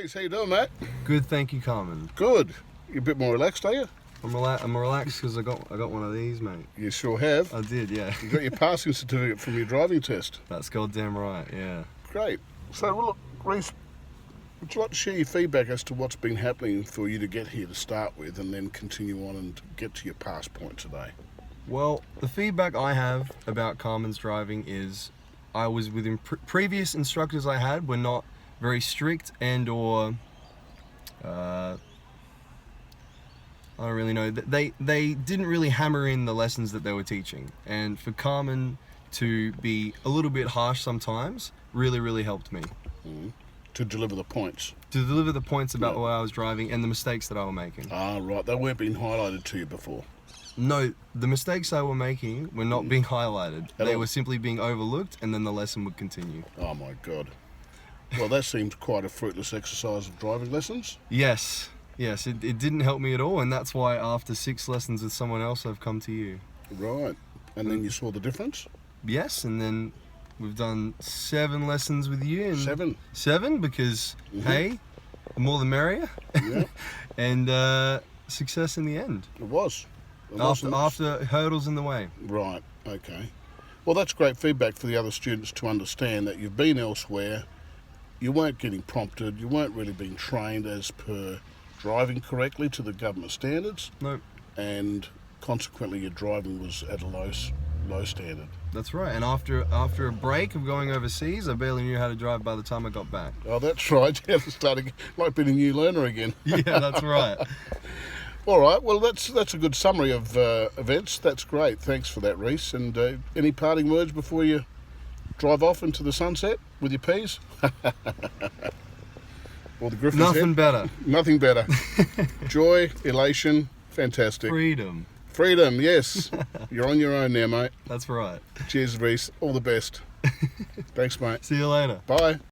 Rhys, how you doing, mate? Good, thank you, Carmen. Good. You're a bit more relaxed, are you? I'm relaxed because I got one of these, mate. You sure have. I did, yeah. You got your passing certificate from your driving test. That's goddamn right, yeah. Great. So, well, look, Rhys, would you like to share your feedback as to what's been happening for you to get here to start with and then continue on and get to your pass point today? Well, the feedback I have about Carmen's driving is I was with previous instructors I had were not very strict and or I don't really know. They didn't really hammer in the lessons that they were teaching, and for Carmen to be a little bit harsh sometimes really helped me. To deliver the points. To deliver the points about what I was driving and the mistakes that I was making. Ah, right. They weren't being highlighted to you before. No, the mistakes I were making were not being highlighted. They were simply being overlooked, and then the lesson would continue. Oh my God. Well, that seemed quite a fruitless exercise of driving lessons. Yes, it didn't help me at all, and that's why after 6 lessons with someone else, I've come to you. Right. And then you saw the difference? Yes, and then we've done 7 lessons with you. And 7? 7, because, hey, the more the merrier. Yeah. And success in the end. It was. After hurdles in the way. Right, okay. Well, that's great feedback for the other students to understand that you've been elsewhere, you weren't getting prompted, you weren't really being trained as per driving correctly to the government standards. Nope. And consequently your driving was at a low standard. That's right, and after a break of going overseas, I barely knew how to drive by the time I got back. Oh, that's right. You have to start like being a new learner again. Yeah, that's right. All right, well, that's a good summary of events. That's great. Thanks for that, Rhys. And any parting words before you drive off into the sunset with your peas? Or the Griffin's Nothing head? better. Nothing better. Joy, elation, fantastic. Freedom. Freedom, yes. You're on your own now, mate. That's right. Cheers, Rhys. All the best. Thanks, mate. See you later. Bye.